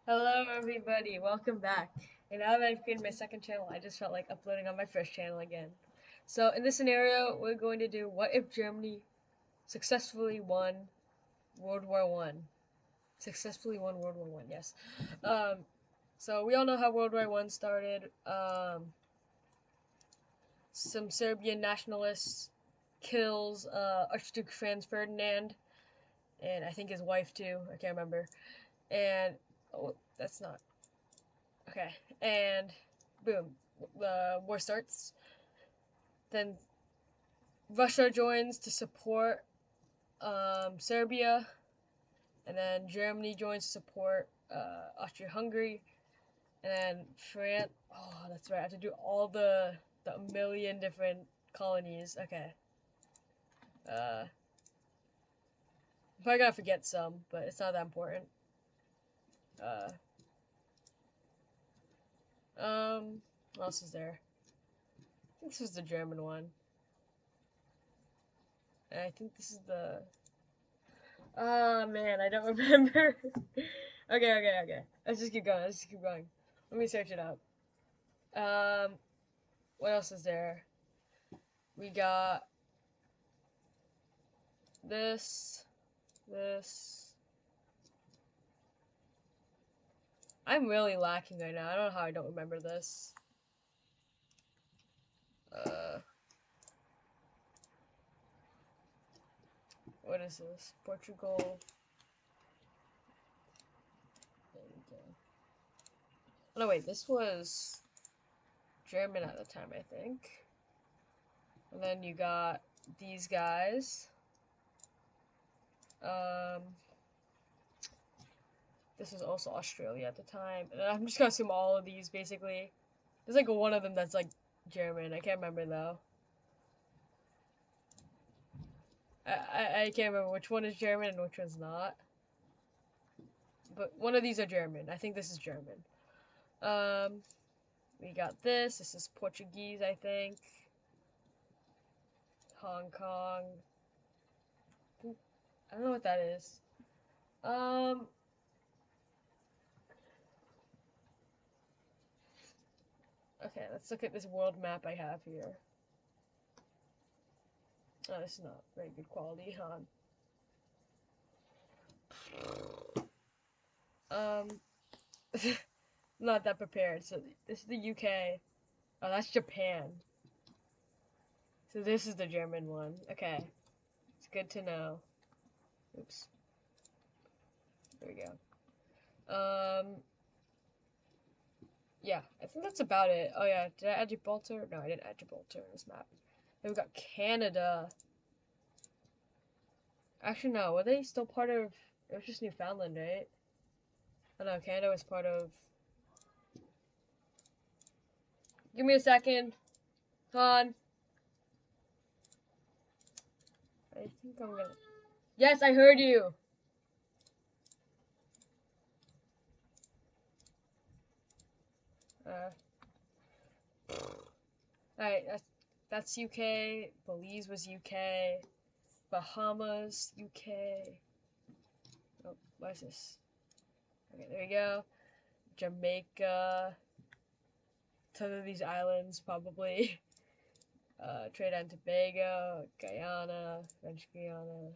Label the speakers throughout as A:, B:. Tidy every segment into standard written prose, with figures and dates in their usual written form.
A: Hello everybody, welcome back. And now that I've created my second channel, I just felt like uploading on my first channel again. So in this scenario, we're going to do what if Germany successfully won World War One. Successfully won World War One, yes. Um, so we all know how World War One started. Some Serbian nationalists kills Archduke Franz Ferdinand, and I think his wife too. I can't remember. And oh, that's not okay. And boom, the war starts. Then Russia joins to support Serbia, and then Germany joins to support Austria-Hungary, and then France. Oh, that's right. I have to do all the million different colonies. Okay. I'm probably gonna forget some, but it's not that important. Uh, what else is there? I think this was the German one, and I think this is the. Oh man, I don't remember. Okay. Let's just keep going. Let's just keep going. Let me search it up. Um, what else is there? We got this, this. I'm really lacking right now. I don't know how I don't remember this. Uh, what is this? Portugal. Oh, no, wait. This was German at the time, I think. And then you got these guys. Um, this was also Australia at the time. And I'm just gonna assume all of these basically. There's like one of them that's like German. I can't remember though. I can't remember which one is German and which one's not. But one of these are German. I think this is German. Um, we got this. This is Portuguese, I think. Hong Kong. I don't know what that is. Um, okay, let's look at this world map I have here. Oh, this is not very good quality, huh? Um, not that prepared. So this is the UK. Oh, that's Japan. So this is the German one. Okay, it's good to know. Oops. There we go. Yeah, I think that's about it. Oh yeah, did I add Gibraltar? No, I didn't add Gibraltar in this map. Then we got Canada. Actually, no, were they still part of? It was just Newfoundland, right? Oh no, Canada was part of. Give me a second. Come on. I think I'm gonna. Yes, I heard you. Uh, alright, that's UK. Belize was UK. Bahamas, UK. Oh, what is this? Okay, there we go. Jamaica. Some of these islands, probably. Trinidad and Tobago, Guyana, French Guiana,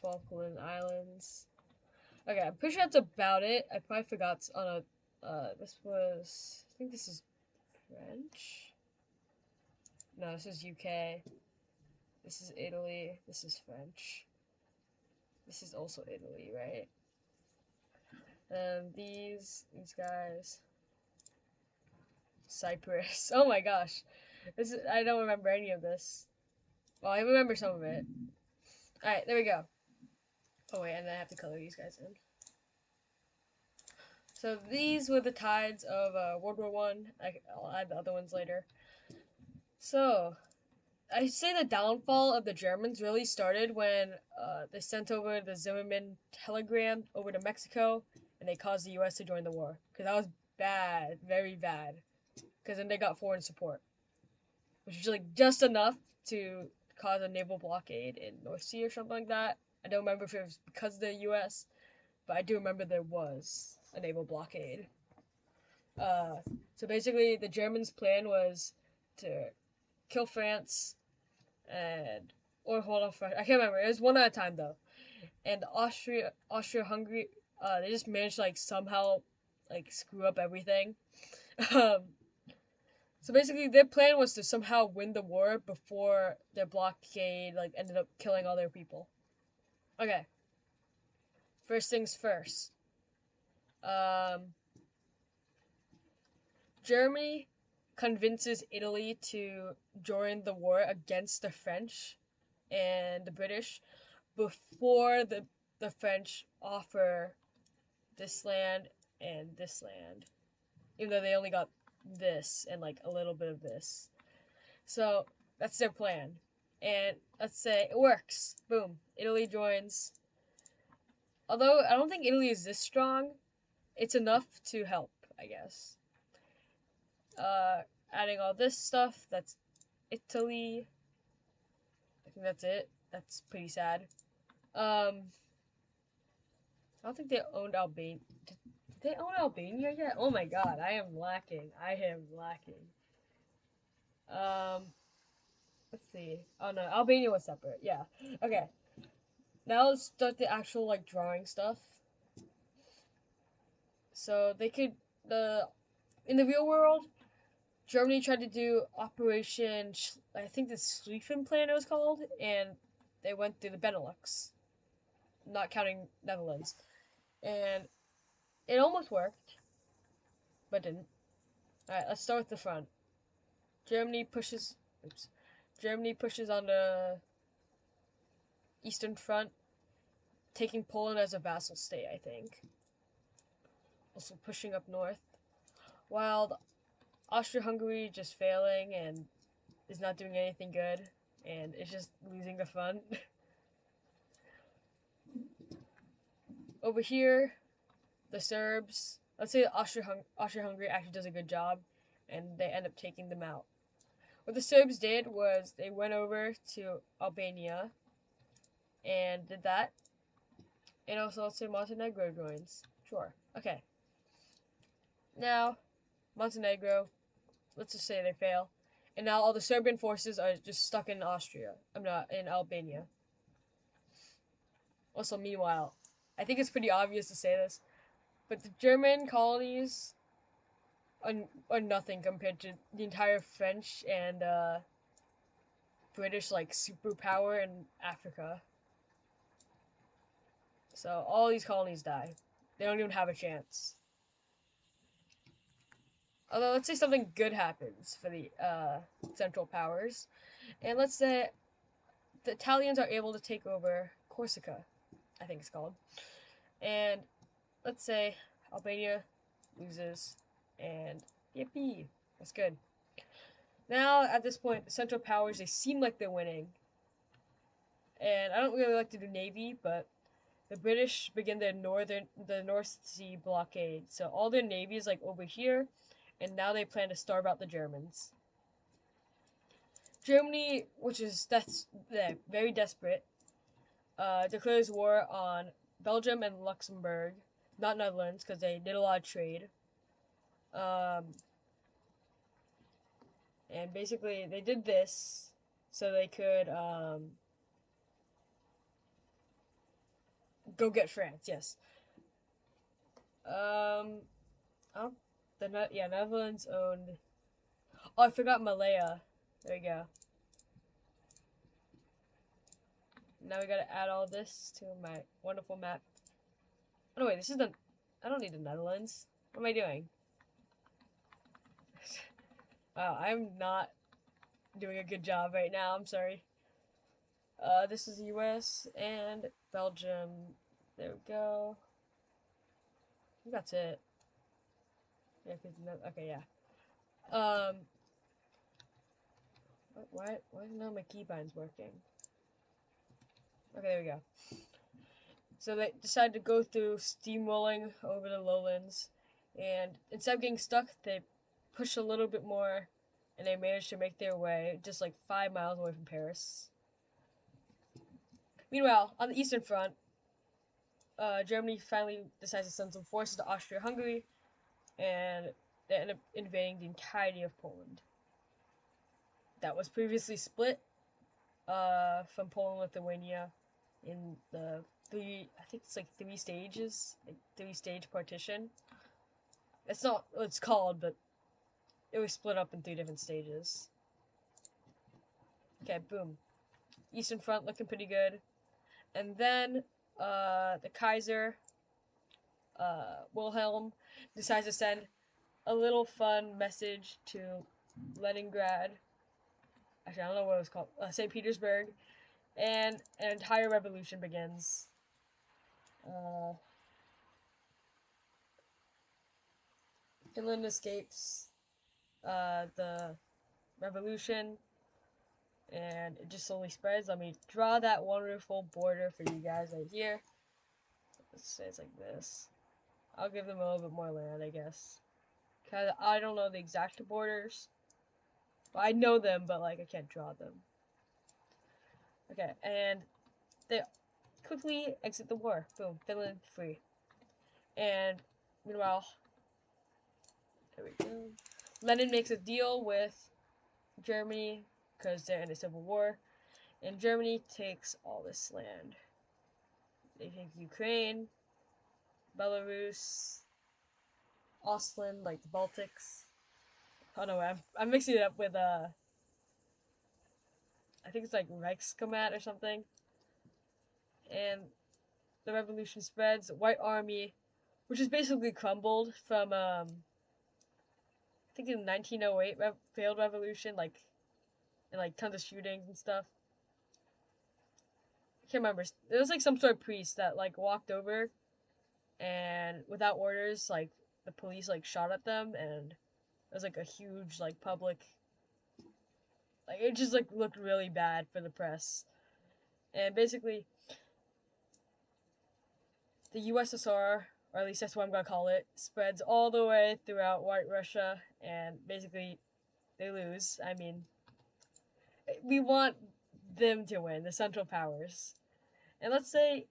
A: Falkland Islands. Okay, I'm pretty sure that's about it. I probably forgot on a. This was. I think this is French. No, this is UK. This is Italy. This is French. This is also Italy, right? And these guys. Cyprus. Oh my gosh, this is. I don't remember any of this. Well, I remember some of it. All right, there we go. Oh wait, and I have to color these guys in. So these were the tides of World War One. I'll add the other ones later. So I say the downfall of the Germans really started when they sent over the Zimmerman telegram over to Mexico, and they caused the U.S. to join the war because that was bad, very bad. Because then they got foreign support, which was like just enough to cause a naval blockade in North Sea or something like that. I don't remember if it was because of the U.S., but I do remember there was a naval blockade. Uh, so basically, the Germans' plan was to kill France and or hold off France. I can't remember. It was one at a time though. And Austria-Hungary, they just managed to like somehow like screw up everything. Um, so basically, their plan was to somehow win the war before their blockade like ended up killing all their people. Okay, first things first. Um, Germany convinces Italy to join the war against the French and the British before the French offer this land and this land, even though they only got this and like a little bit of this. So that's their plan. And let's say it works. Boom. Italy joins. Although I don't think Italy is this strong, it's enough to help, I guess. Uh, Adding all this stuff, that's Italy. I think that's it. That's pretty sad. I don't think they owned Albania. Did they own Albania yet? Oh my god, I am lacking. I am lacking. Um, let's see. Oh no, Albania was separate. Yeah. Okay. Now let's start the actual like drawing stuff. So they could the in the real world, Germany tried to do Operation I think the Schlieffen Plan it was called, and they went through the Benelux, not counting Netherlands, and it almost worked, but didn't. All right, let's start with the front. Germany pushes. Oops. Germany pushes on the Eastern Front, taking Poland as a vassal state, I think. Also pushing up north. While Austria-Hungary just failing and is not doing anything good, and it's just losing the front. Over here, the Serbs. Let's say Austria-Hungary actually does a good job, and they end up taking them out. What the Serbs did was they went over to Albania and did that. And also, let's say Montenegro joins. Sure. Okay. Now, Montenegro, let's just say they fail. And now all the Serbian forces are just stuck in Austria. I'm not in Albania. Also, meanwhile, I think it's pretty obvious to say this, but the German colonies are nothing compared to the entire French and British like superpower in Africa. So all these colonies die. They don't even have a chance. Although let's say something good happens for the Central Powers, and let's say the Italians are able to take over Corsica, I think it's called, and let's say Albania loses, and yippee, that's good. Now at this point, the Central Powers they seem like they're winning, and I don't really like to do Navy, but the British begin the North Sea blockade. So all their navy is like over here, and now they plan to starve out the Germans. Germany, which is very desperate, declares war on Belgium and Luxembourg, not Netherlands, because they did a lot of trade. And basically, they did this so they could go get France. Yes. Oh, Netherlands owned. Oh, I forgot Malaya. There you go. Now we gotta add all this to my wonderful map. Oh no, wait, this is the. I don't need the Netherlands. What am I doing? Wow, I'm not doing a good job right now. I'm sorry. This is the U.S. and Belgium. There we go. I think that's it. Yeah, okay, yeah. Why is none of my keybinds working? Okay, there we go. So they decided to go through steamrolling over the lowlands, and instead of getting stuck, they pushed a little bit more, and they managed to make their way just like 5 miles away from Paris. Meanwhile, on the Eastern Front, Germany finally decides to send some forces to Austria-Hungary, and they end up invading the entirety of Poland. That was previously split from Poland, Lithuania, in the I think it's like 3 stages, like 3-stage partition. It's not what it's called, but it was split up in 3 different stages. Okay, boom. Eastern Front looking pretty good. And then the Kaiser, Wilhelm, decides to send a little fun message to Leningrad. Actually, I don't know what it was called. St. Petersburg. And an entire revolution begins. Finland escapes the revolution, and it just slowly spreads. Let me draw that wonderful border for you guys right here. Let's say it's like this. I'll give them a little bit more land, I guess. Because I don't know the exact borders. Well, I know them, but like I can't draw them. Okay, and they quickly exit the war. Boom, Finland free. And meanwhile, there we go. Lenin makes a deal with Germany because they're in a civil war, and Germany takes all this land. They take Ukraine, Belarus, Ostland, like the Baltics. Oh no, I'm mixing it up with I think it's like Reichskommand or something. And the revolution spreads. White Army, which is basically crumbled from I think in 1908 failed revolution, like and like tons of shootings and stuff. I can't remember. It was like some sort of priest that like walked over, and without orders, like the police like shot at them, and it was like a huge like public. Like it just like looked really bad for the press, and basically the USSR, or at least that's what I'm gonna call it, spreads all the way throughout White Russia, and basically they lose. I mean, we want them to win, the Central Powers, and let's say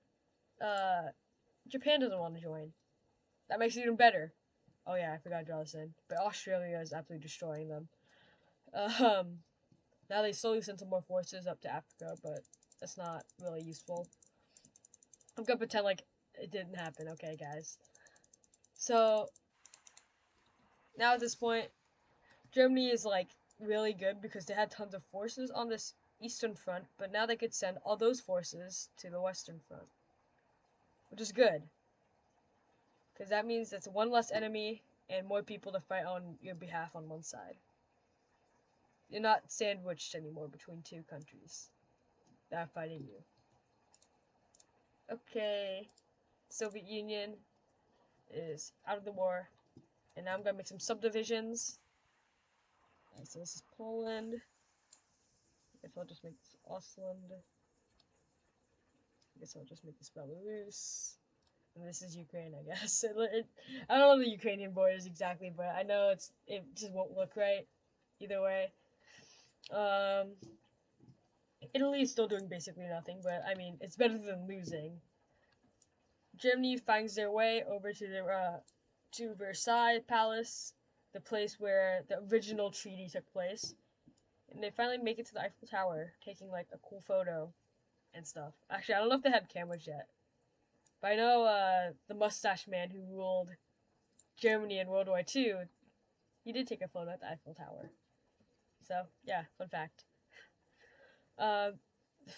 A: Japan doesn't want to join. That makes it even better. Oh yeah, I forgot to draw this in, but Australia is absolutely destroying them. Um, Now they slowly send some more forces up to Africa, but that's not really useful. I'm gonna pretend like it didn't happen, okay, guys? So, now at this point, Germany is like really good because they had tons of forces on this Eastern Front, but now they could send all those forces to the Western Front, which is good. Because that means it's one less enemy and more people to fight on your behalf on one side. You're not sandwiched anymore between two countries that are fighting you. Okay, Soviet Union is out of the war, and now I'm gonna make some subdivisions. Right, so this is Poland. I guess I'll just make this Ostland. I guess I'll just make this Belarus. And this is Ukraine, I guess. I don't know the Ukrainian borders exactly, but I know it just won't look right either way. Italy is still doing basically nothing, but I mean, it's better than losing. Germany finds their way over to Versailles Palace, the place where the original treaty took place, and they finally make it to the Eiffel Tower, taking like a cool photo and stuff. Actually, I don't know if they had cameras yet, but I know the mustache man who ruled Germany in World War II, he did take a photo at the Eiffel Tower. So yeah, fun fact. The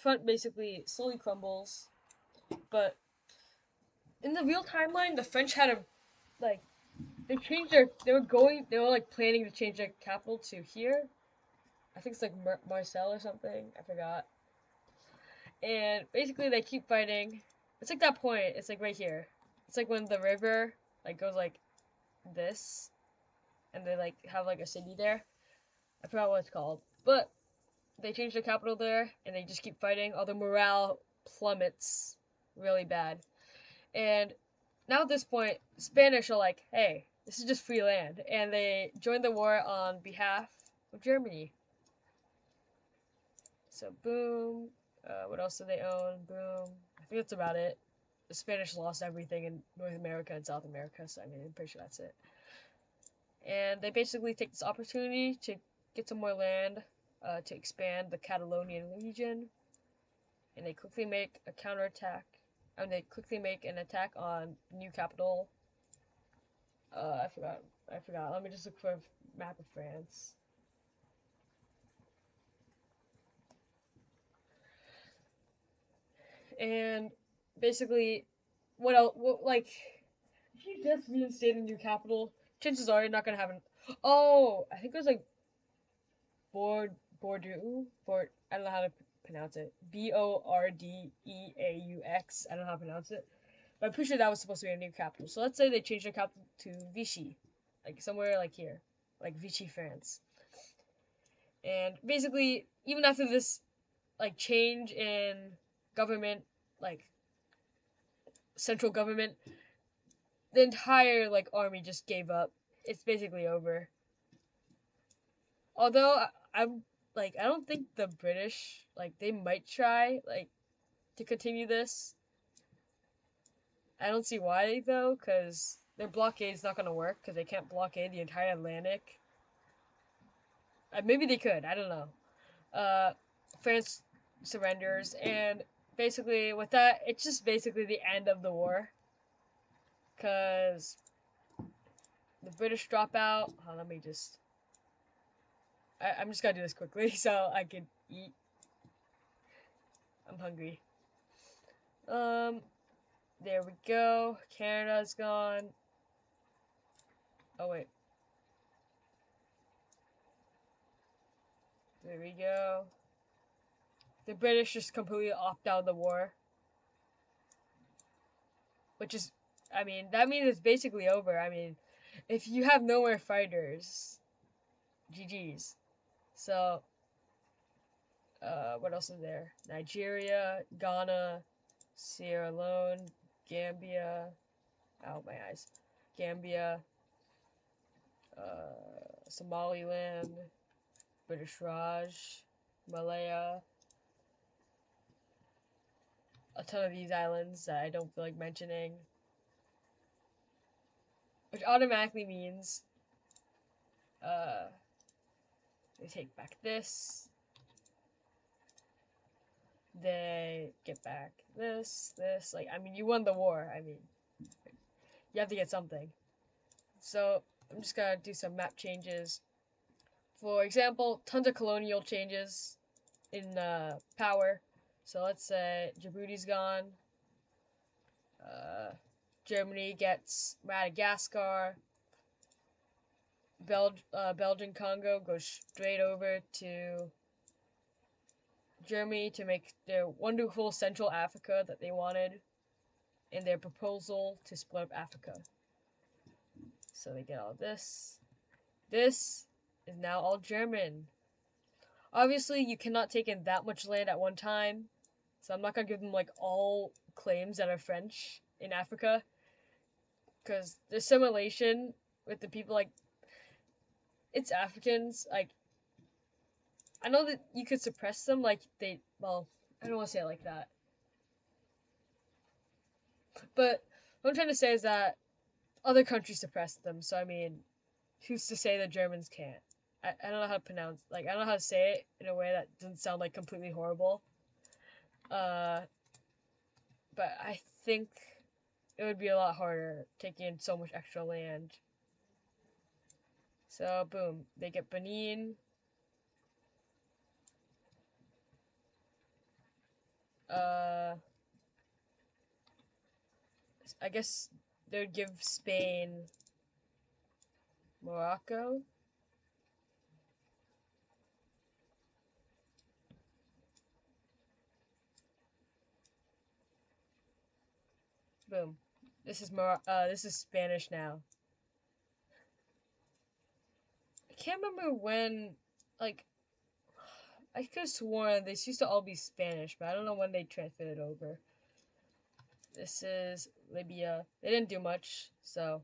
A: front basically slowly crumbles, but in the real timeline, the French had a like they were like planning to change their capital to here. I think it's like Marseille or something. I forgot. And basically, they keep fighting. It's like that point. It's like right here. It's like when the river like goes like this, and they like have like a city there. I forgot what it's called, but they change the capital there, and they just keep fighting. Although morale plummets really bad, and now at this point, Spanish are like, "Hey, this is just free land," and they join the war on behalf of Germany. So boom. What else do they own? Boom. I think that's about it. the Spanish lost everything in North America and South America. So I mean, I'm pretty sure that's it. And they basically take this opportunity to get some more land, to expand the Catalonian region, and they quickly make a counterattack. And they quickly make an attack on the new capital. I forgot. I forgot. Let me just look for a map of France. And basically, what else? What, like, if you just reinstate a new capital, chances are you're not gonna have an. Oh, I think it was like Bordeaux. I don't know how to pronounce it. Bordeaux. I don't know how to pronounce it. But I'm pretty sure that was supposed to be a new capital. So let's say they changed their capital to Vichy, like somewhere like here, like Vichy, France. And basically, even after this, like change in government, like central government, the entire like army just gave up. It's basically over. Although I'm like I don't think the British like they might try like to continue this. I don't see why though, because their blockade is not gonna work because they can't blockade the entire Atlantic. Maybe they could. I don't know. Uh, France surrenders, and basically with that, it's just basically the end of the war. Cause the British drop out. Let me just. I'm just gonna do this quickly so I can eat. I'm hungry. Um, there we go. Canada's gone. Oh wait. There we go. The British just completely opt out of the war. Which is, I mean, that means it's basically over. I mean, if you have no more fighters, GG's. So, what else is there? Nigeria, Ghana, Sierra Leone, Gambia. Ow, my eyes. Gambia, Somaliland, British Raj, Malaya. A ton of these islands that I don't feel like mentioning. Which automatically means, they take back this. They get back this. Like, I mean, you won the war. I mean, you have to get something. So, I'm just gonna do some map changes. For example, tons of colonial changes in power. So let's say Djibouti's gone. Germany gets Madagascar. Belgian Congo goes straight over to Germany to make their wonderful Central Africa that they wanted in their proposal to split up Africa. So they get all this. This is now all German. Obviously, you cannot take in that much land at one time, so I'm not gonna give them like all claims that are French in Africa, because the assimilation with the people, like, it's Africans. Like, I know that you could suppress them, like well, I don't want to say it like that, but what I'm trying to say is that other countries suppressed them. So I mean, who's to say the Germans can't? I don't know how to pronounce, like, I don't know how to say it in a way that doesn't sound like completely horrible. Uh, but I think it would be a lot harder taking in so much extra land. So boom, they get Benin. Uh, I guess they would give Spain Morocco. Boom. This is Spanish now. I can't remember when, like, I could have sworn they used to all be Spanish, but I don't know when they transferred it over. This is Libya. They didn't do much, so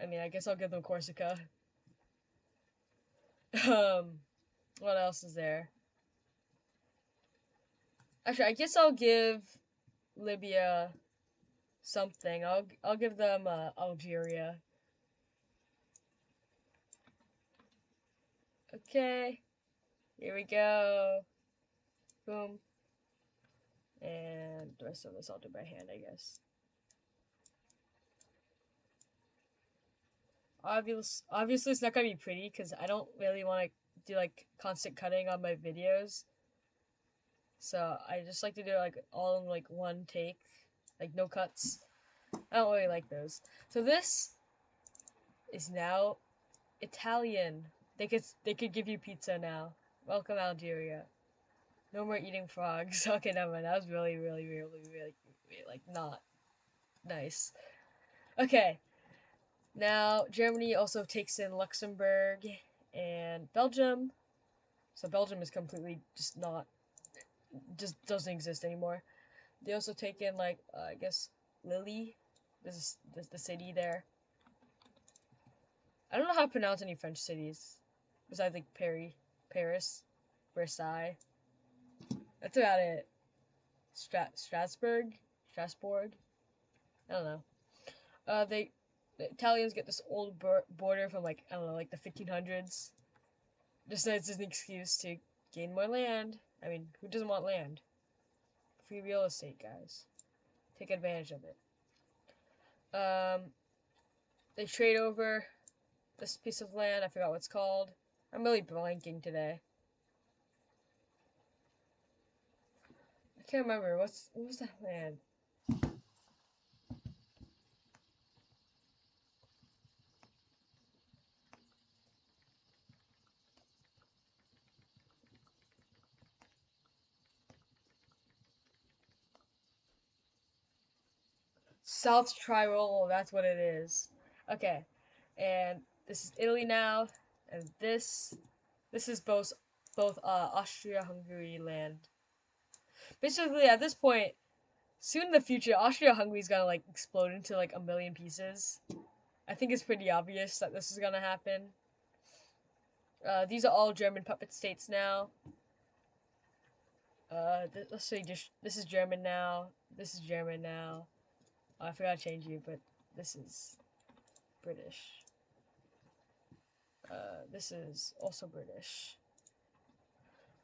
A: I mean, I guess I'll give them Corsica. What else is there? Actually, I guess I'll give Libya something. I'll give them Algeria. Okay, here we go. Boom. And the rest of this I'll do by hand, I guess. Obviously it's not gonna be pretty because I don't really want to do like constant cutting on my videos. So I just like to do like all in like one take, like no cuts. I don't really like those. So this is now Italian. They could give you pizza now. Welcome Algeria. No more eating frogs. Okay, never mind. That was really like not nice. Okay, now Germany also takes in Luxembourg and Belgium. So Belgium is completely just doesn't exist anymore. They also take in like I guess Lille. This is the city there. I don't know how to pronounce any French cities besides like Paris, Versailles. That's about it. Strasbourg. I don't know. The Italians get this old border from like I don't know, like the 1500s. Just as an excuse to gain more land. I mean, who doesn't want land? Free real estate, guys. Take advantage of it. Um, they trade over this piece of land. I forgot what it's called. I'm really blanking today. I can't remember. What was that land? South Tyrol. That's what it is. Okay, and this is Italy now, and this is both Austria-Hungary land. Basically, at this point, soon in the future, Austria-Hungary is gonna like explode into like a million pieces. I think it's pretty obvious that this is gonna happen. These are all German puppet states now. Let's see, this is German now. This is German now. Oh, I forgot to change you, but this is British. This is also British.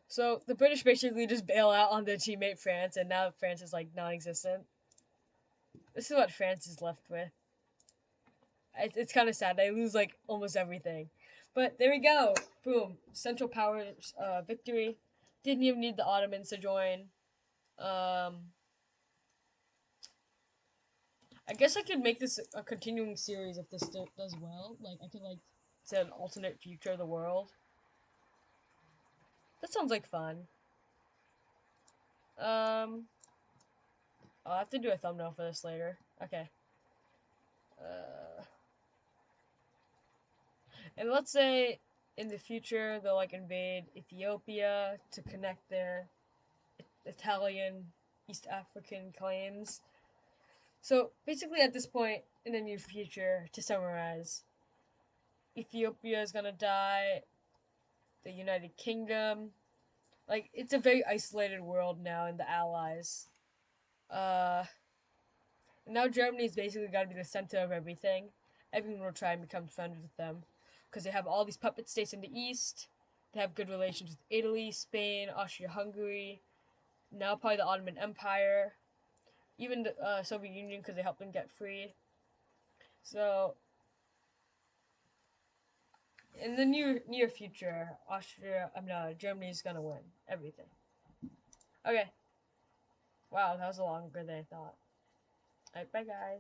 A: So the British basically just bail out on their teammate France, and now France is like non-existent. This is what France is left with. It's kind of sad. They lose like almost everything, but there we go. Boom. Central Powers victory. Didn't even need the Ottomans to join. I guess I could make this a continuing series if this does well. Like I could like set an alternate future of the world. That sounds like fun. Um, I'll have to do a thumbnail for this later. Okay. Uh, and let's say in the future they'll like invade Ethiopia to connect their Italian East African claims. So basically, at this point in the near future, to summarize, Ethiopia is gonna die. The United Kingdom, like it's a very isolated world now in the Allies. Uh, Now Germany's basically got to be the center of everything. Everyone will try and become friends with them because they have all these puppet states in the east. They have good relations with Italy, Spain, Austria-Hungary. Now probably the Ottoman Empire, even the Soviet Union because they helped them get free. So in the near future, Germany's gonna win everything. Okay. Wow, that was longer than I thought. Alright, bye guys.